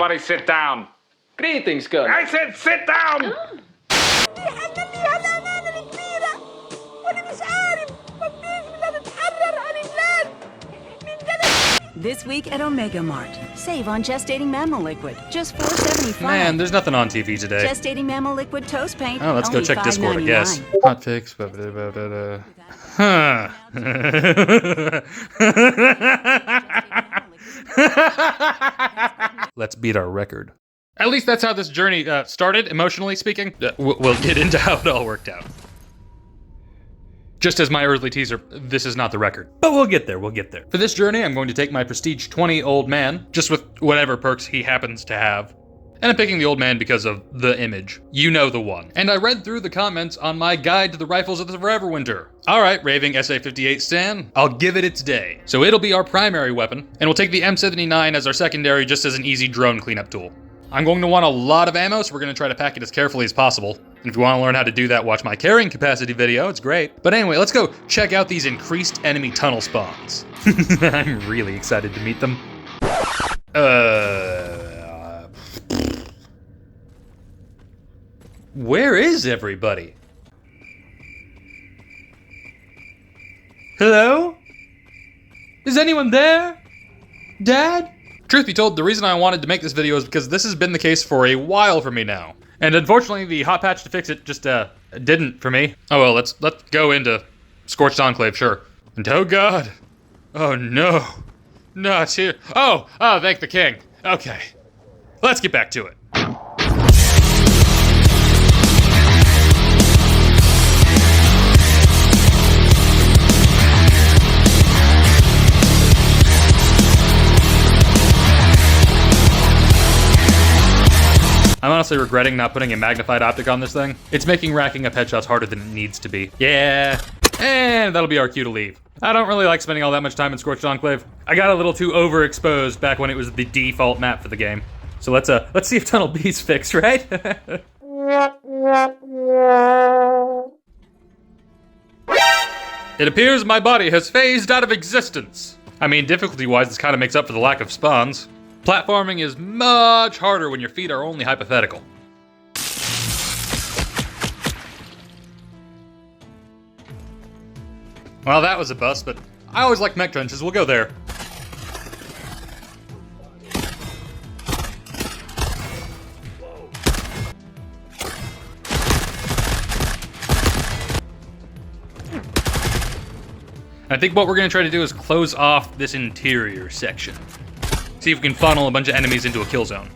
Everybody sit down. Greetings, Colonel. I said sit down! This week at Omega Mart. Save on gestating mammal liquid. Just $4.75. Man, there's nothing on TV today. Gestating mammal liquid toast paint. Oh, let's go only check Discord, I guess. $5.99. Hot fix. Huh. Let's beat our record. At least that's how this journey started, emotionally speaking. We'll get into how it all worked out. Just as my early teaser, this is not the record. But we'll get there, we'll get there. For this journey, I'm going to take my Prestige 20 old man, just with whatever perks he happens to have. And I'm picking the old man because of the image. You know the one. And I read through the comments on my guide to the rifles of the Forever Winter. Alright, raving SA-58 Stan, I'll give it its day. So it'll be our primary weapon, and we'll take the M79 as our secondary just as an easy drone cleanup tool. I'm going to want a lot of ammo, so we're going to try to pack it as carefully as possible. And if you want to learn how to do that, watch my carrying capacity video, it's great. But anyway, let's go check out these increased enemy tunnel spawns. I'm really excited to meet them. Where is everybody? Hello? Is anyone there? Dad? Truth be told, the reason I wanted to make this video is because this has been the case for a while for me now. And unfortunately, the hot patch to fix it just, didn't for me. Oh well, let's go into Scorched Enclave, sure. And oh god. Oh no. No, it's here. Oh, thank the king. Okay. Let's get back to it. I'm honestly regretting not putting a magnified optic on this thing. It's making racking up headshots harder than it needs to be. Yeah, and that'll be our cue to leave. I don't really like spending all that much time in Scorched Enclave. I got a little too overexposed back when it was the default map for the game. So let's see if Tunnel B's fixed, right? It appears my body has phased out of existence. I mean, difficulty-wise, this kind of makes up for the lack of spawns. Platforming is much harder when your feet are only hypothetical. Well, that was a bust, but I always like mech trenches. We'll go there. I think what we're going to try to do is close off this interior section. See if we can funnel a bunch of enemies into a kill zone.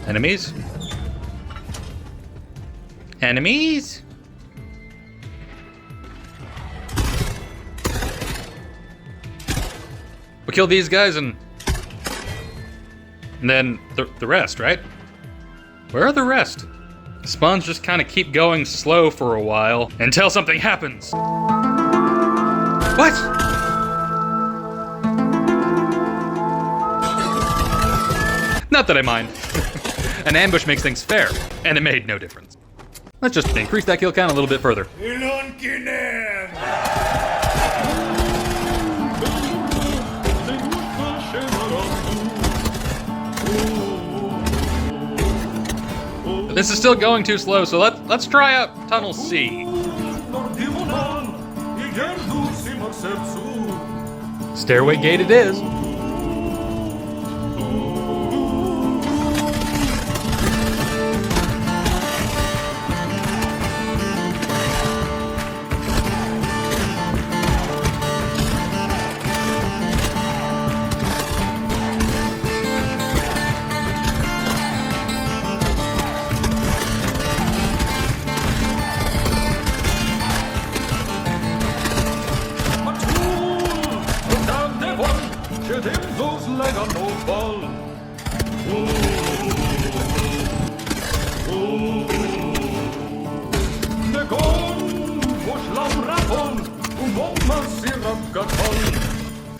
Enemies? Enemies? We kill these guys and then the rest, right? Where are the rest? The spawns just kind of keep going slow for a while until something happens. What? Not that I mind. An ambush makes things fair, and it made no difference. Let's just increase that kill count a little bit further. This is still going too slow, so let's try out Tunnel C. Stairway gate it is.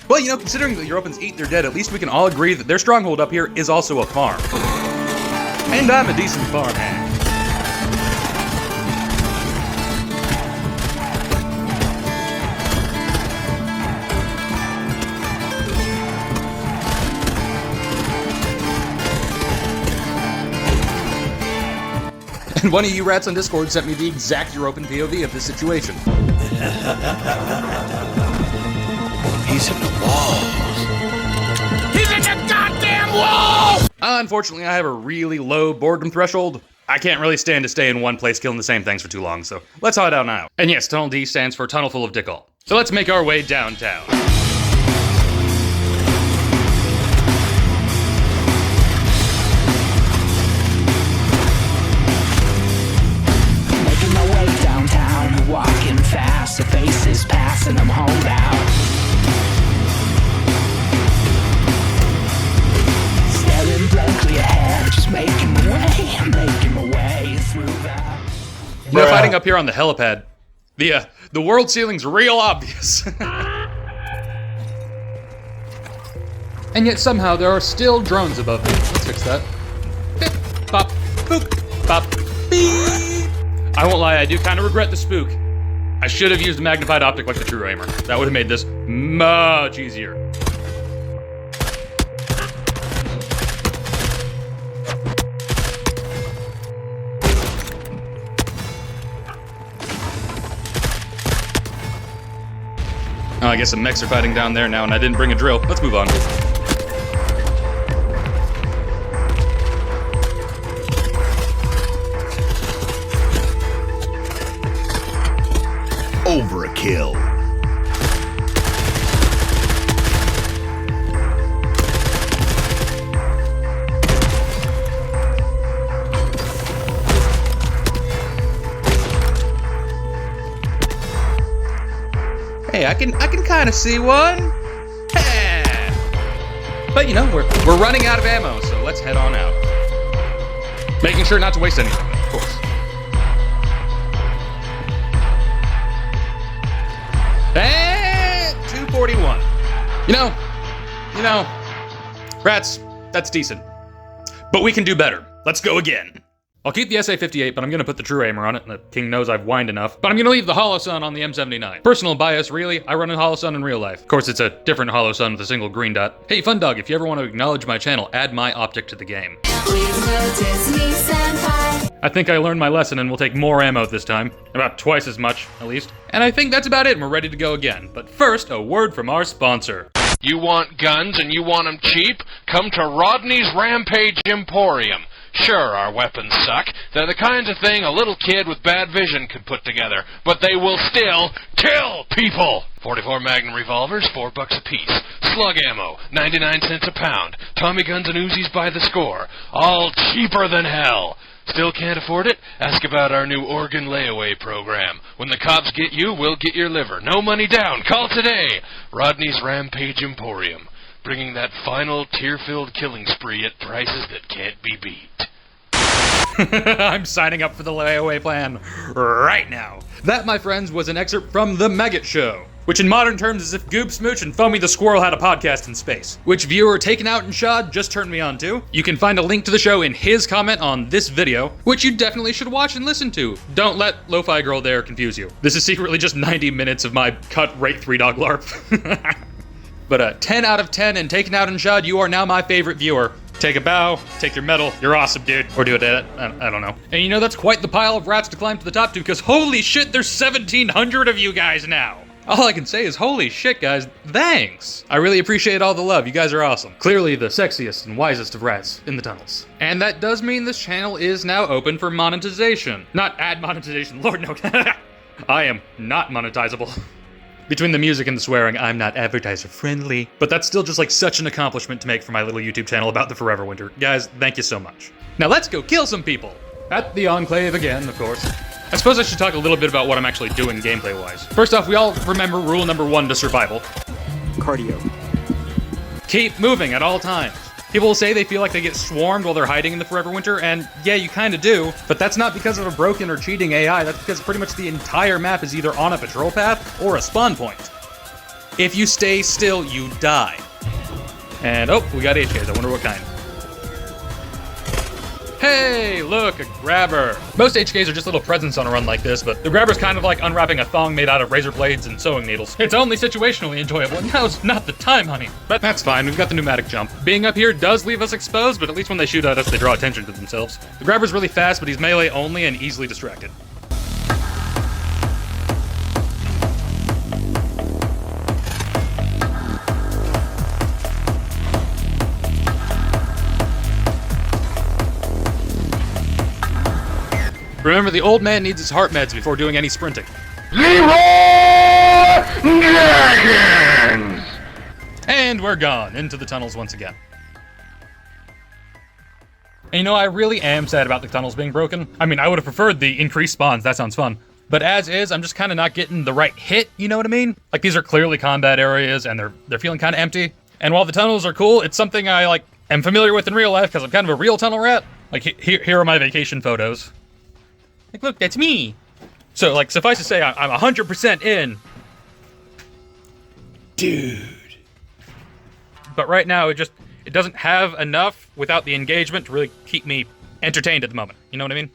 Well, you know, considering the Europans eat their dead, at least we can all agree that their stronghold up here is also a farm. And I'm a decent farmhand. And one of you rats on Discord sent me the exact European POV of this situation. He's in the walls. He's in the goddamn wall! Unfortunately, I have a really low boredom threshold. I can't really stand to stay in one place killing the same things for too long, so let's hide out now. And yes, Tunnel D stands for Tunnel Full of Dickhole. So let's make our way downtown. Making my way downtown, walking fast, the faces passing, I'm homebound. Staring blankly ahead, just making my way through that. You know, fighting up here on the helipad, the world ceiling's real obvious. And yet somehow there are still drones above me. Let's fix that. Bip, bop, boop, bop, beep. I won't lie, I do kind of regret the spook. I should have used a magnified optic like the true aimer. That would have made this much easier. Oh, I guess some mechs are fighting down there now, and I didn't bring a drill. Let's move on. Overkill. Hey, I can kind of see one. Hey. But you know, we're running out of ammo, so let's head on out. Making sure not to waste anything, of course. And 241. You know, rats, that's decent. But we can do better. Let's go again. I'll keep the SA-58, but I'm gonna put the true aimer on it. The king knows I've whined enough. But I'm gonna leave the Hollow Sun on the M79. Personal bias, really. I run a Hollow Sun in real life. Of course, it's a different Hollow Sun with a single green dot. Hey, Fun Dog, if you ever want to acknowledge my channel, add my optic to the game. Please notice me, senpai. I think I learned my lesson and we'll take more ammo this time. About twice as much, at least. And I think that's about it, and we're ready to go again. But first, a word from our sponsor. You want guns and you want them cheap? Come to Rodney's Rampage Emporium. Sure, our weapons suck. They're the kinds of thing a little kid with bad vision could put together, but they will still kill people! 44 Magnum revolvers, $4 a piece. Slug ammo, 99 cents a pound. Tommy guns and Uzis by the score. All cheaper than hell. Still can't afford it? Ask about our new organ layaway program. When the cops get you, we'll get your liver. No money down. Call today. Rodney's Rampage Emporium. Bringing that final tear-filled killing spree at prices that can't be beat. I'm signing up for the layaway plan right now. That, my friends, was an excerpt from The Maggot Show, which in modern terms is if Goob Smooch and Foamy the Squirrel had a podcast in space. Which viewer Taken Out and Shod just turned me on to. You can find a link to the show in his comment on this video, which you definitely should watch and listen to. Don't let Lo-Fi Girl there confuse you. This is secretly just 90 minutes of my cut rate 3-dog LARP. But 10 out of 10 and Taken Out and Shod, you are now my favorite viewer. Take a bow, take your medal, you're awesome, dude. Or do it at it, I don't know. And you know, that's quite the pile of rats to climb to the top to, because holy shit, there's 1,700 of you guys now. All I can say is holy shit, guys, thanks. I really appreciate all the love, you guys are awesome. Clearly the sexiest and wisest of rats in the tunnels. And that does mean this channel is now open for monetization. Not ad monetization, Lord no. I am not monetizable. Between the music and the swearing, I'm not advertiser friendly, but that's still just like such an accomplishment to make for my little YouTube channel about the Forever Winter. Guys, thank you so much. Now let's go kill some people. At the Enclave again, of course. I suppose I should talk a little bit about what I'm actually doing gameplay-wise. First off, we all remember rule number 1 to survival. Cardio. Keep moving at all times. People will say they feel like they get swarmed while they're hiding in the Forever Winter, and yeah, you kinda do, but that's not because of a broken or cheating AI, that's because pretty much the entire map is either on a patrol path or a spawn point. If you stay still, you die. And oh, we got HKs, I wonder what kind. Hey, look, a grabber. Most HKs are just little presents on a run like this, but the grabber's kind of like unwrapping a thong made out of razor blades and sewing needles. It's only situationally enjoyable, and now's not the time, honey. But that's fine, we've got the pneumatic jump. Being up here does leave us exposed, but at least when they shoot at us, they draw attention to themselves. The grabber's really fast, but he's melee only and easily distracted. Remember, the old man needs his heart meds before doing any sprinting. And we're gone, into the tunnels once again. And you know, I really am sad about the tunnels being broken. I mean, I would have preferred the increased spawns, that sounds fun. But as is, I'm just kind of not getting the right hit, you know what I mean? Like, these are clearly combat areas, and they're feeling kind of empty. And while the tunnels are cool, it's something I, like, am familiar with in real life, because I'm kind of a real tunnel rat. Like, here are my vacation photos. Like, look, that's me. So, like, suffice to say, I'm 100% in. Dude. But right now, it doesn't have enough without the engagement to really keep me entertained at the moment. You know what I mean?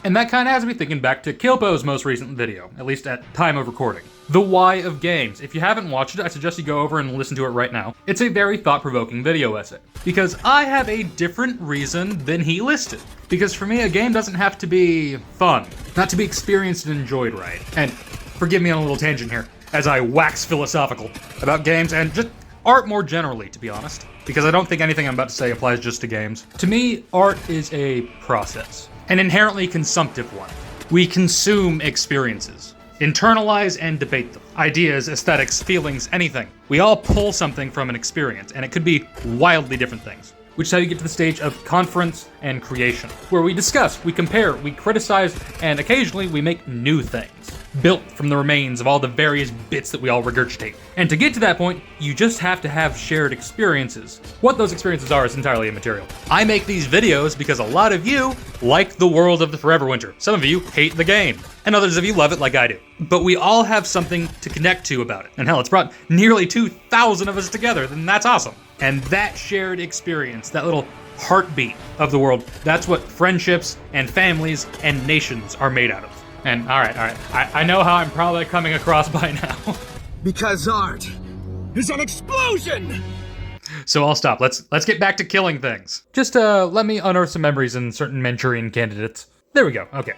And that kind of has me thinking back to Kilpo's most recent video, at least at time of recording. The Why of Games. If you haven't watched it, I suggest you go over and listen to it right now. It's a very thought-provoking video essay. Because I have a different reason than he listed. Because for me, a game doesn't have to be fun. Not to be experienced and enjoyed right. And forgive me on a little tangent here, as I wax philosophical about games and just art more generally, to be honest. Because I don't think anything I'm about to say applies just to games. To me, art is a process. An inherently consumptive one. We consume experiences. Internalize and debate them. Ideas, aesthetics, feelings, anything. We all pull something from an experience, and it could be wildly different things. Which is how you get to the stage of conference and creation, where we discuss, we compare, we criticize, and occasionally we make new things, built from the remains of all the various bits that we all regurgitate. And to get to that point, you just have to have shared experiences. What those experiences are is entirely immaterial. I make these videos because a lot of you like the world of the Forever Winter. Some of you hate the game, and others of you love it like I do. But we all have something to connect to about it. And hell, it's brought nearly 2,000 of us together, and that's awesome. And that shared experience, that little heartbeat of the world, that's what friendships and families and nations are made out of. And all right, I know how I'm probably coming across by now. Because art is an explosion! So I'll stop. Let's get back to killing things. Just let me unearth some memories in certain Manchurian candidates. There we go, okay.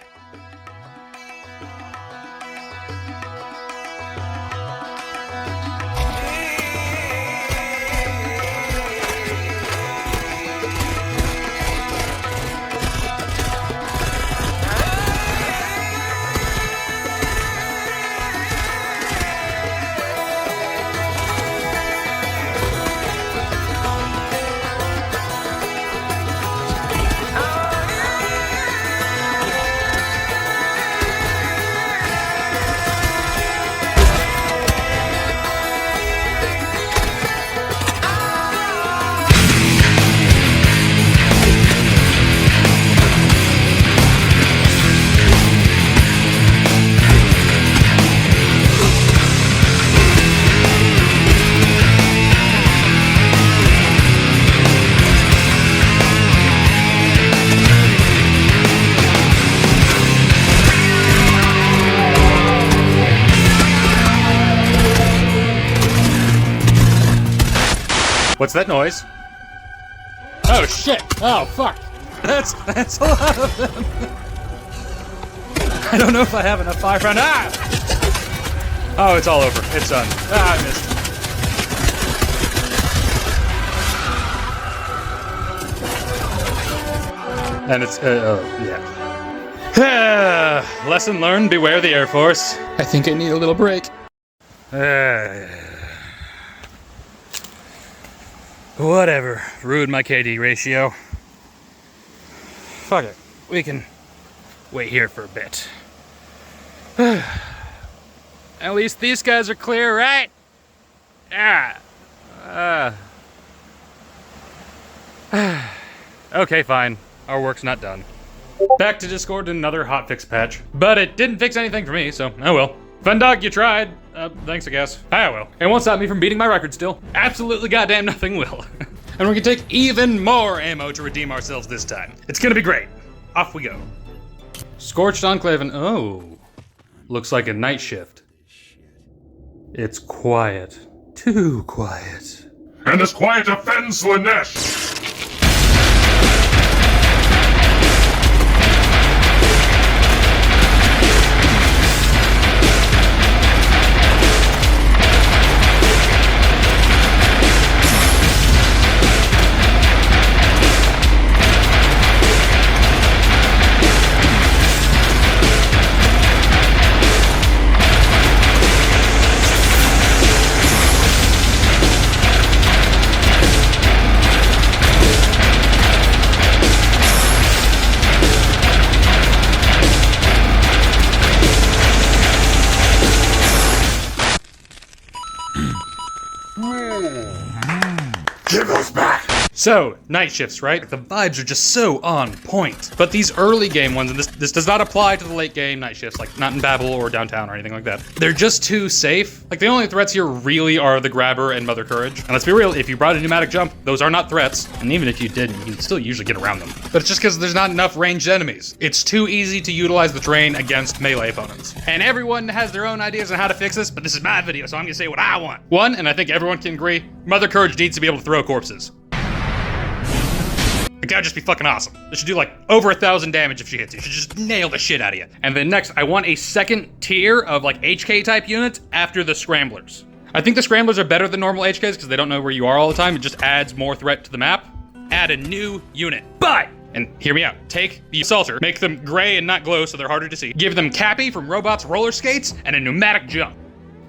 What's that noise? Oh shit! Oh fuck! That's a lot of them. I don't know if I have enough fire round. Ah! Oh, it's all over. It's done. Ah, I missed. And it's yeah. Lesson learned: beware the Air Force. I think I need a little break. Whatever. Ruined my KD ratio. Fuck it. We can wait here for a bit. At least these guys are clear, right? Okay, fine. Our work's not done. Back to Discord and another hotfix patch. But it didn't fix anything for me, so oh well. Fun dog, you tried. Thanks, I guess. I will. It won't stop me from beating my record still. Absolutely goddamn nothing will. And we're gonna take even more ammo to redeem ourselves this time. It's gonna be great. off we go. Scorched enclave and oh, looks like a night shift. It's quiet. Too quiet. And as quiet a fence, Lanesh! Give us back! So, night shifts, right? The vibes are just so on point. But these early game ones, and this does not apply to the late game night shifts, like not in Babel or downtown or anything like that. They're just too safe. Like the only threats here really are the grabber and Mother Courage. And let's be real, if you brought a pneumatic jump, those are not threats. And even if you didn't, you can still usually get around them. But it's just because there's not enough ranged enemies. It's too easy to utilize the terrain against melee opponents. And everyone has their own ideas on how to fix this, but this is my video, so I'm gonna say what I want. One, and I think everyone can agree, Mother Courage needs to be able to throw corpses. Like, that'd just be fucking awesome. It should do like over 1,000 damage if she hits you. It should just nail the shit out of you. And then next, I want a second tier of like HK type units after the Scramblers. I think the Scramblers are better than normal HKs because they don't know where you are all the time. It just adds more threat to the map. Add a new unit. But, and hear me out, take the Assaulter, make them gray and not glow so they're harder to see. Give them Cappy from Robots Roller Skates and a pneumatic jump.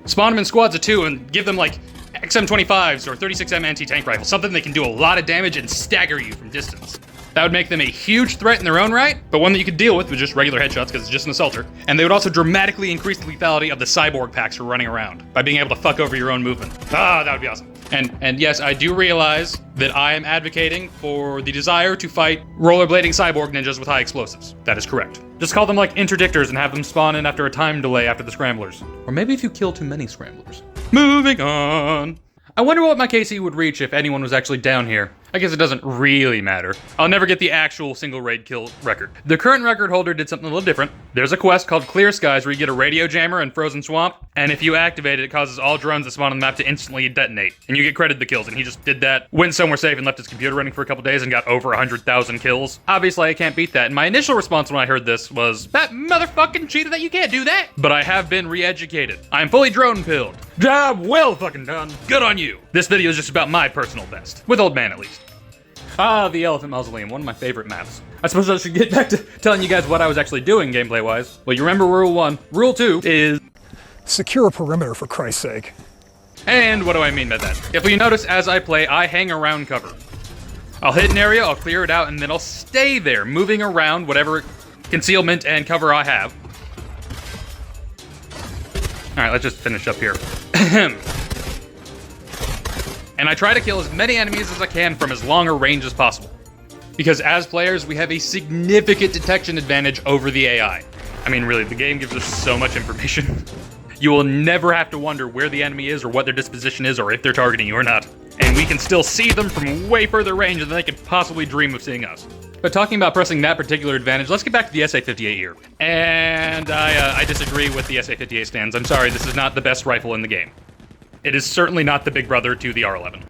Spawn them in squads of 2 and give them like XM25s or 36M anti-tank rifles, something they can do a lot of damage and stagger you from distance. That would make them a huge threat in their own right, but one that you could deal with just regular headshots because it's just an assaulter. And they would also dramatically increase the lethality of the cyborg packs for running around by being able to fuck over your own movement. Ah, that would be awesome. And yes, I do realize that I am advocating for the desire to fight rollerblading cyborg ninjas with high explosives. That is correct. Just call them like interdictors and have them spawn in after a time delay after the Scramblers. Or maybe if you kill too many Scramblers. Moving on. I wonder what my KC would reach if anyone was actually down here. I guess it doesn't really matter. I'll never get the actual single raid kill record. The current record holder did something a little different. There's a quest called Clear Skies where you get a radio jammer in Frozen Swamp, and if you activate it, it causes all drones that spawn on the map to instantly detonate, and you get credited the kills, and he just did that, went somewhere safe and left his computer running for a couple days and got over 100,000 kills. Obviously, I can't beat that, and my initial response when I heard this was, that motherfucking cheater that you can't do that! But I have been re-educated. I am fully drone-pilled. Job well fucking done. Good on you. This video is just about my personal best. With Old Man, at least. Ah, the Elephant Mausoleum, one of my favorite maps. I suppose I should get back to telling you guys what I was actually doing gameplay-wise. Well, you remember Rule 1. Rule 2 is... secure a perimeter, for Christ's sake. And what do I mean by that? If you notice, as I play, I hang around cover. I'll hit an area, I'll clear it out, and then I'll stay there, moving around whatever concealment and cover I have. Alright, let's just finish up here. And I try to kill as many enemies as I can from as long a range as possible. Because as players, we have a significant detection advantage over the AI. I mean, really, the game gives us so much information. You will never have to wonder where the enemy is or what their disposition is or if they're targeting you or not. And we can still see them from way further range than they could possibly dream of seeing us. But talking about pressing that particular advantage, let's get back to the SA-58 here. And I disagree with the SA-58 stands. I'm sorry, this is not the best rifle in the game. It is certainly not the big brother to the R11.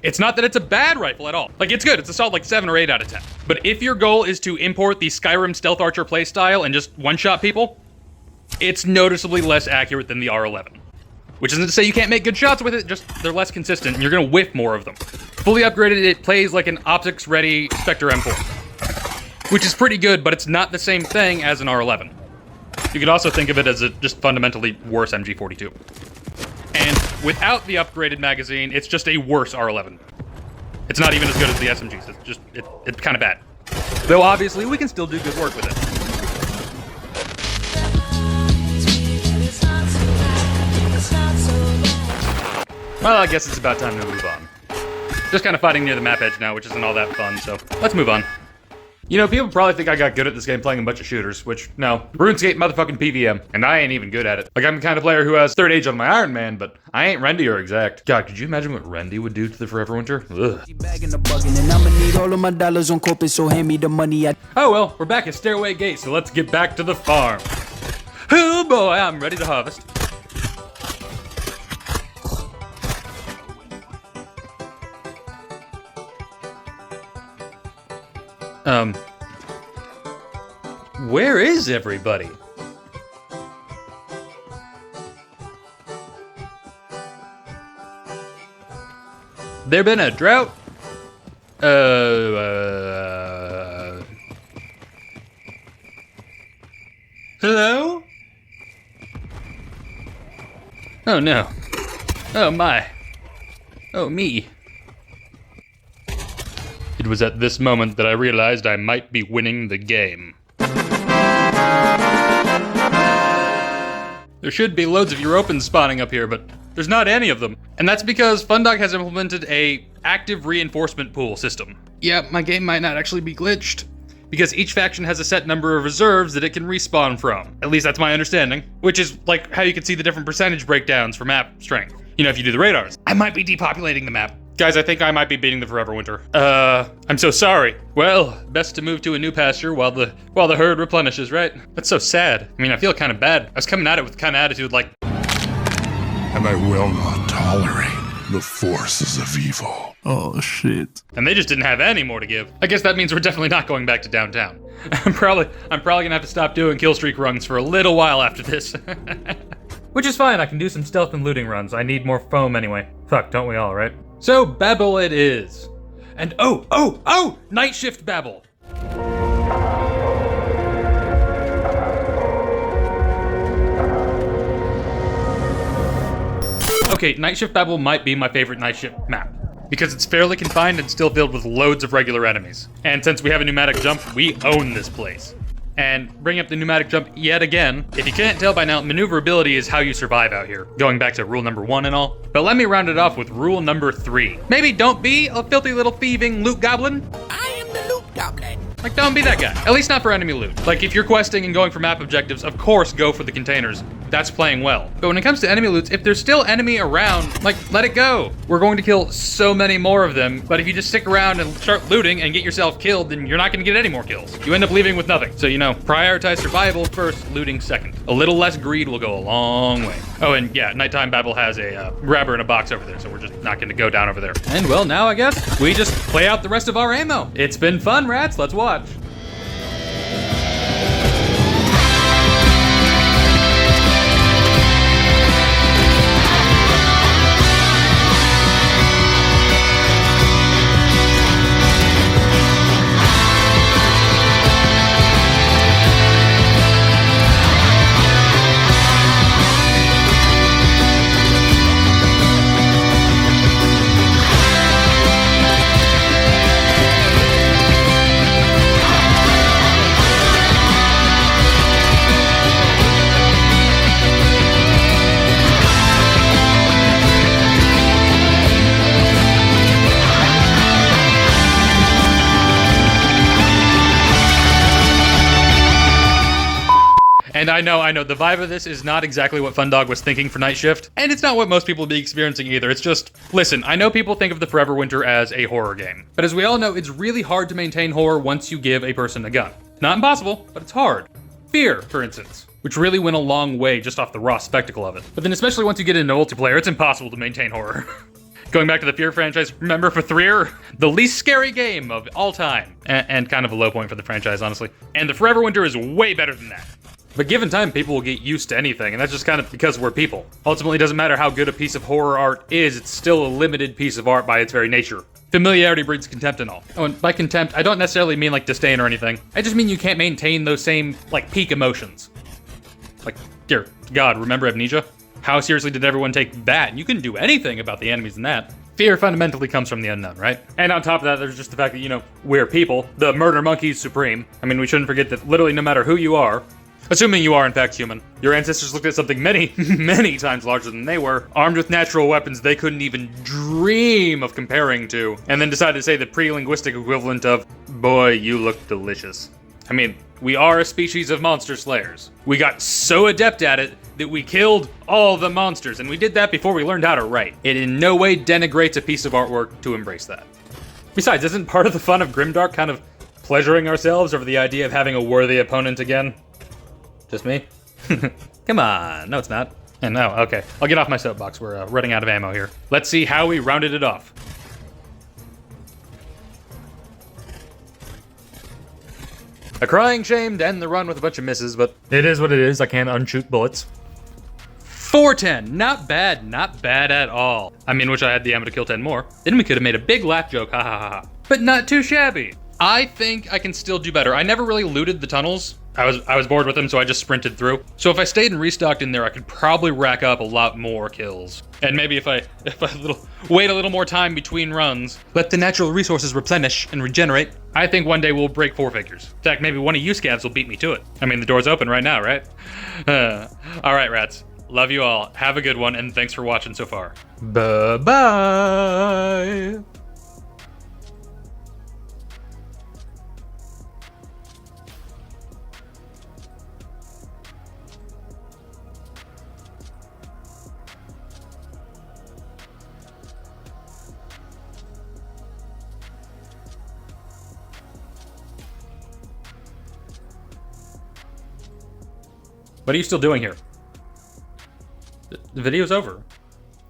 It's not that it's a bad rifle at all. Like, it's good. It's a solid, like, 7 or 8 out of 10. But if your goal is to import the Skyrim Stealth Archer playstyle and just one-shot people, it's noticeably less accurate than the R11. Which isn't to say you can't make good shots with it, just they're less consistent, and you're gonna whiff more of them. Fully upgraded, it plays like an optics-ready Spectre M4. Which is pretty good, but it's not the same thing as an R11. You could also think of it as a just fundamentally worse MG42. And without the upgraded magazine, it's just a worse R11. It's not even as good as the SMGs. It's just, it's kind of bad. Though obviously, we can still do good work with it. Well, I guess it's about time to move on. Just kind of fighting near the map edge now, which isn't all that fun, so let's move on. You know, people probably think I got good at this game playing a bunch of shooters, which, no. RuneScape motherfucking PVM, and I ain't even good at it. Like, I'm the kind of player who has third age on my Iron Man, but I ain't Rendy or Exact. God, could you imagine what Rendy would do to the Forever Winter? Ugh. Oh well, we're back at Stairway Gate, so let's get back to the farm. Oh boy, I'm ready to harvest. Where is everybody? There been a drought? Hello? Oh no. Oh my. Oh me. It was at this moment that I realized I might be winning the game. There should be loads of Europans spawning up here, but there's not any of them. And that's because Fundog has implemented a active reinforcement pool system. Yeah, my game might not actually be glitched, because each faction has a set number of reserves that it can respawn from. At least that's my understanding. Which is like how you can see the different percentage breakdowns for map strength. You know, if you do the radars. I might be depopulating the map. Guys, I think I might be beating the Forever Winter. I'm so sorry. Well, best to move to a new pasture while the herd replenishes, right? That's so sad. I mean, I feel kind of bad. I was coming at it with the kind of attitude like, And I will not tolerate the forces of evil. Oh shit. and they just didn't have any more to give. I guess that means we're definitely not going back to downtown. I'm probably gonna have to stop doing kill streak runs for a little while after this. Which is fine, I can do some stealth and looting runs. I need more foam anyway. Fuck, don't we all, right? So, babel it is. And oh! Night shift babel. Okay, Night Shift Babel might be my favorite Night Shift map, because it's fairly confined and still filled with loads of regular enemies. And since we have a pneumatic jump, we own this place. And bring up the pneumatic jump yet again. If you can't tell by now, maneuverability is how you survive out here, going back to rule number 1 and all. But let me round it off with rule number 3. Maybe don't be a filthy little thieving loot goblin. I am the loot goblin. Like, don't be that guy. At least not for enemy loot. Like, if you're questing and going for map objectives, of course go for the containers. That's playing well. But when it comes to enemy loots, if there's still enemy around, like, let it go. We're going to kill so many more of them, but if you just stick around and start looting and get yourself killed, then you're not gonna get any more kills. You end up leaving with nothing. So, you know, prioritize survival first, looting second. A little less greed will go a long way. Oh, and yeah, Nighttime Babel has a grabber in a box over there, so we're just not gonna go down over there. And well, now I guess we just play out the rest of our ammo. It's been fun, rats. Let's watch. And I know, the vibe of this is not exactly what Fundog was thinking for Night Shift, and it's not what most people will be experiencing either. It's just, listen, I know people think of the Forever Winter as a horror game, but as we all know, it's really hard to maintain horror once you give a person a gun. Not impossible, but it's hard. Fear, for instance, which really went a long way just off the raw spectacle of it. But then especially once you get into multiplayer, it's impossible to maintain horror. Going back to the Fear franchise, remember for Threer? The least scary game of all time. And kind of a low point for the franchise, honestly. And the Forever Winter is way better than that. But given time, people will get used to anything, and that's just kind of because we're people. Ultimately, it doesn't matter how good a piece of horror art is, it's still a limited piece of art by its very nature. Familiarity breeds contempt and all. Oh, and by contempt, I don't necessarily mean like disdain or anything. I just mean you can't maintain those same, like, peak emotions. Like, dear God, remember Amnesia? How seriously did everyone take that? And you couldn't do anything about the enemies in that. Fear fundamentally comes from the unknown, right? And on top of that, there's just the fact that, you know, we're people. The murder monkeys supreme. I mean, we shouldn't forget that literally no matter who you are, Assuming you are in fact human. Your ancestors looked at something many, many times larger than they were, armed with natural weapons they couldn't even dream of comparing to, and then decided to say the pre-linguistic equivalent of, boy, you look delicious. I mean, we are a species of monster slayers. We got so adept at it that we killed all the monsters, and we did that before we learned how to write. It in no way denigrates a piece of artwork to embrace that. Besides, isn't part of the fun of Grimdark kind of pleasuring ourselves over the idea of having a worthy opponent again? Just me? Come on, no it's not. And no, okay. I'll get off my soapbox, we're running out of ammo here. Let's see how we rounded it off. A crying shame to end the run with a bunch of misses, but it is what it is, I can't unshoot bullets. 410, not bad at all. I mean, wish I had the ammo to kill 10 more. Then we could have made a big laugh joke, ha ha ha ha. But not too shabby. I think I can still do better. I never really looted the tunnels. I was bored with them, so I just sprinted through. So if I stayed and restocked in there, I could probably rack up a lot more kills. And maybe if I wait a little more time between runs, let the natural resources replenish and regenerate, I think one day we'll break 4 figures. In fact, maybe one of you scavs will beat me to it. I mean, the door's open right now, right? All right, rats. Love you all. Have a good one, and thanks for watching so far. Bye-bye. What are you still doing here? The video's over.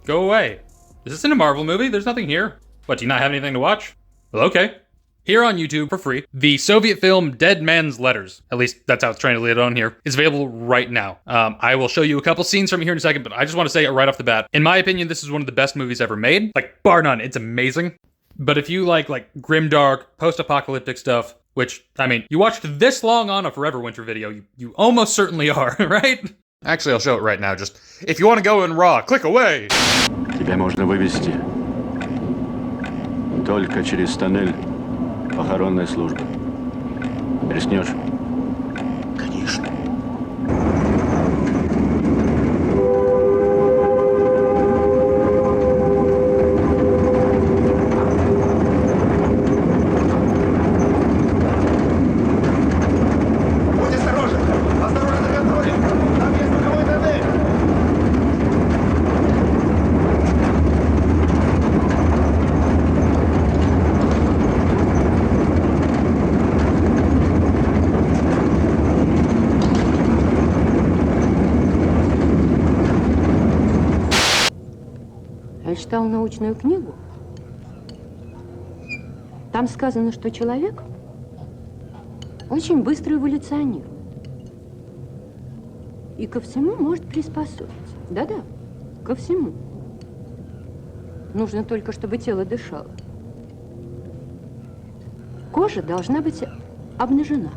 Go away. Is this in a Marvel movie? There's nothing here. What, do you not have anything to watch? Well, okay. Here on YouTube, for free, the Soviet film Dead Man's Letters, at least that's how it's translated on here, is available right now. I will show you a couple scenes from here in a second, but I just want to say it right off the bat. In my opinion, this is one of the best movies ever made. Like, bar none, it's amazing. But if you like grimdark, post-apocalyptic stuff, which, I mean, you watched this long on a Forever Winter video, you almost certainly are, right? Actually, I'll show it right now, just, if you want to go in raw, click away! Тебя можно вывести только через тоннель похоронной службы. Рискнешь? Конечно. Я читал научную книгу. Там сказано, что человек очень быстро эволюционирует. И ко всему может приспособиться. Да-да, ко всему. Нужно только, чтобы тело дышало. Кожа должна быть обнажена.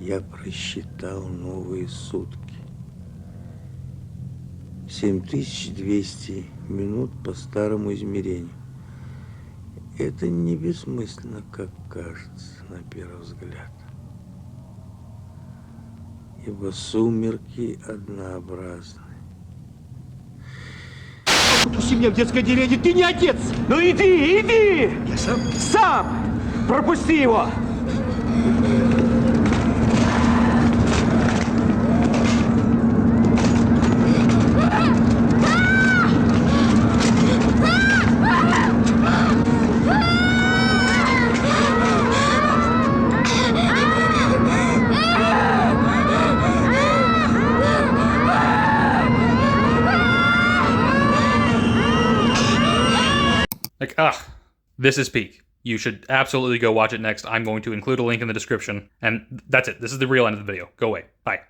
Я просчитал новые сутки. 7200 минут по старому измерению. Это не бессмысленно, как кажется на первый взгляд. Ибо сумерки однообразны. У семья в детской деревне, ты не отец! Ну иди! Я сам? Сам! Пропусти его! Like, this is peak. You should absolutely go watch it next. I'm going to include a link in the description. And that's it. This is the real end of the video. Go away. Bye.